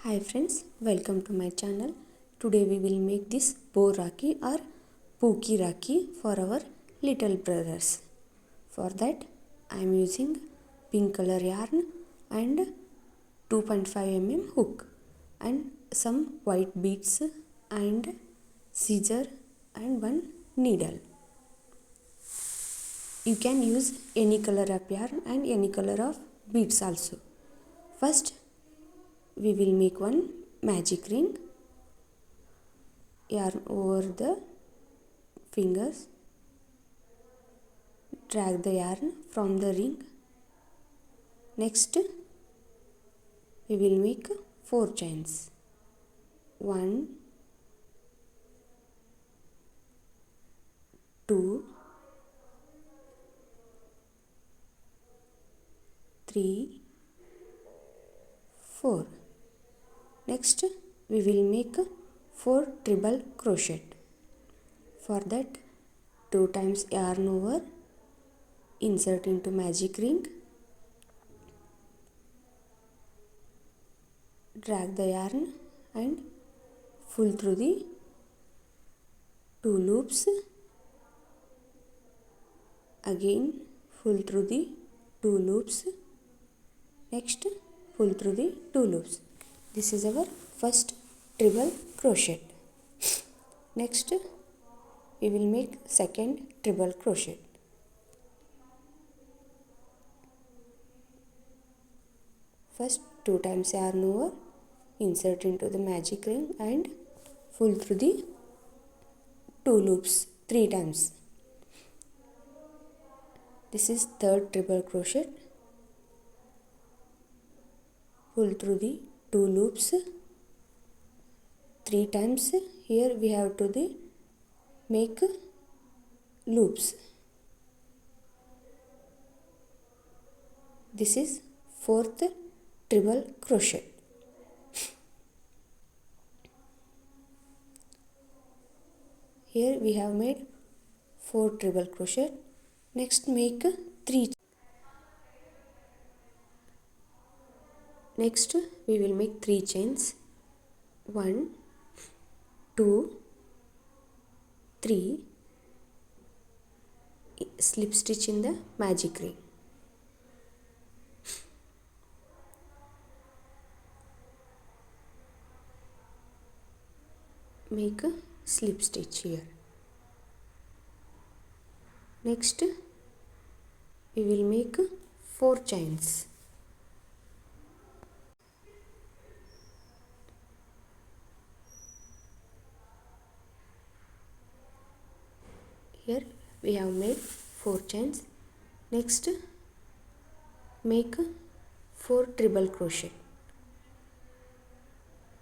Hi friends, welcome to my channel. Today we will make this bow rakhi or pookie rakhi for our little brothers. For that I am using pink color yarn and 2.5 mm hook and some white beads and scissor and one needle. You can use any color of yarn and any color of beads also. First we will make one magic ring. Yarn over the fingers, drag the yarn from the ring. Next we will make 4 chains. 1 2 3 4. Next we will make 4 treble crochet. For that 2 times yarn over, insert into magic ring, drag the yarn and pull through the 2 loops, again pull through the 2 loops, next pull through the 2 loops. This is our first treble crochet. Next we will make second treble crochet. First 2 times yarn over, insert into the magic ring and pull through the 2 loops 3 times. This is third treble crochet. Pull through the 2 loops 3 times. Here we have to make loops. This is fourth treble crochet. Here we have made 4 treble crochet. Next make 3. Next we will make 3 chains. 1 2 3. Slip stitch in the magic ring. Make a slip stitch here. Next we will make 4 chains. Here we have made 4 chains. Next make 4 treble crochet.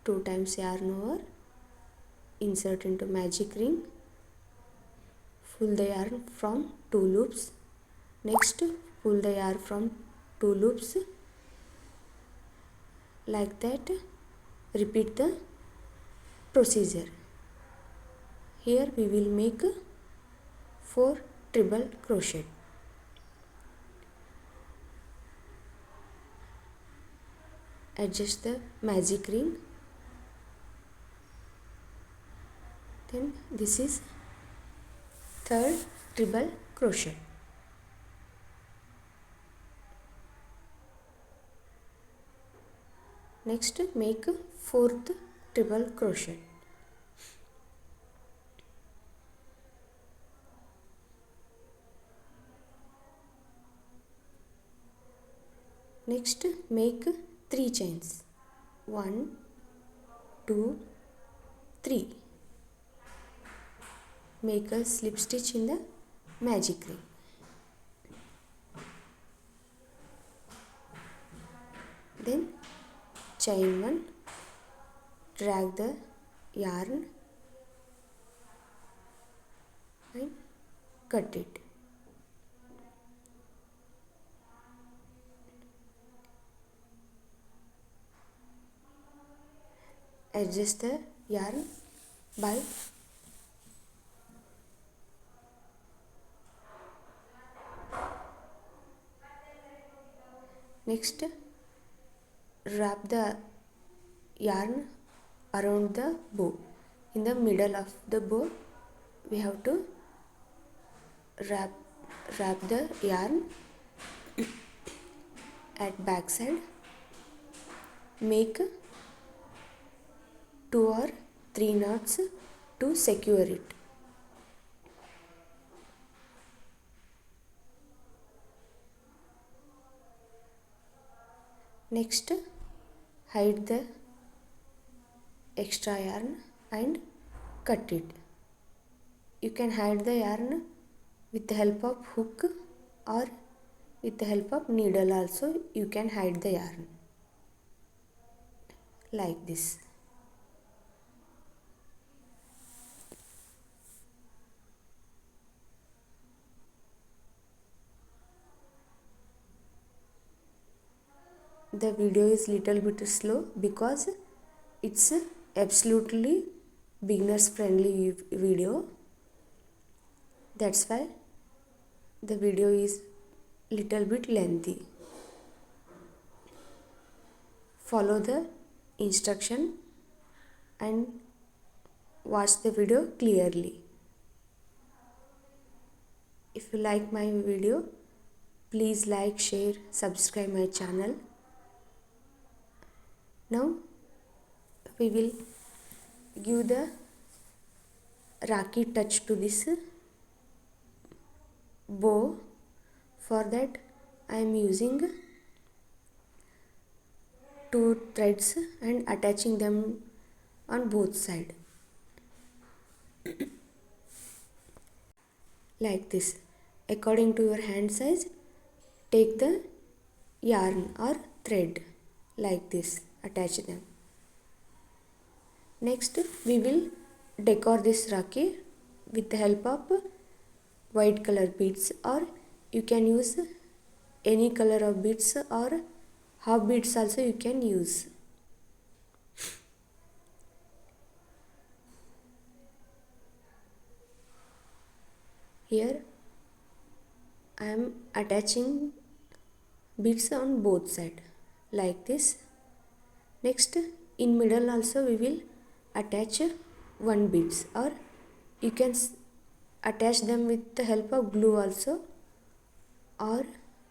2 times yarn over, insert into magic ring, pull the yarn from 2 loops. Next pull the yarn from 2 loops. Like that repeat the procedure. Here we will make 4 treble crochet. Adjust the magic ring. Then this is third treble crochet. Next make fourth treble crochet. Next make 3 chains. 1 2 3. Make a slip stitch in the magic ring. Then chain 1, drag the yarn and cut it. Adjust the yarn by next wrap the yarn around the bow. In the middle of the bow we have to wrap the yarn at back side. Make 2 or 3 knots to secure it. Next, hide the extra yarn and cut it. You can hide the yarn with the help of hook or with the help of needle also you can hide the yarn like this. The video is little bit slow because it's absolutely beginners friendly video. That's why the video is little bit lengthy. Follow the instruction and watch the video clearly. If you like my video, please like, share, subscribe my channel. Now we will give the rakhi touch to this bow. For that I am using 2 threads and attaching them on both sides like this. According to your hand size, take the yarn or thread like this, attach them. Next we will decor this rakhi with the help of white color beads, or you can use any color of beads or half beads also you can use. Here I am attaching beads on both sides like this. Next, in middle also we will attach 1 beads, or you can attach them with the help of glue also, or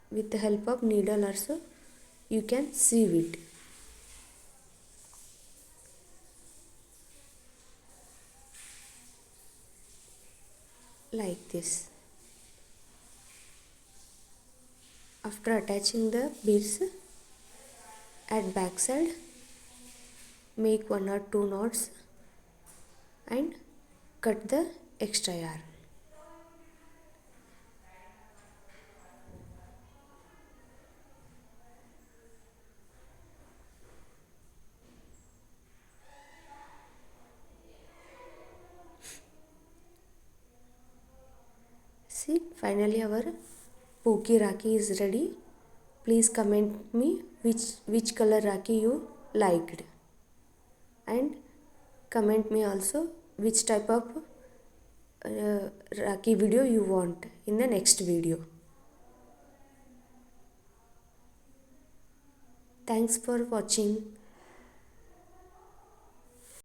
with the help of needle also you can sew it like this. After attaching the beads at back side, make 1 or 2 knots and cut the extra yarn. See, finally our pookie rakhi is ready. Please comment me which color rakhi you liked, and comment me also which type of rakhi video you want in the next video. Thanks for watching.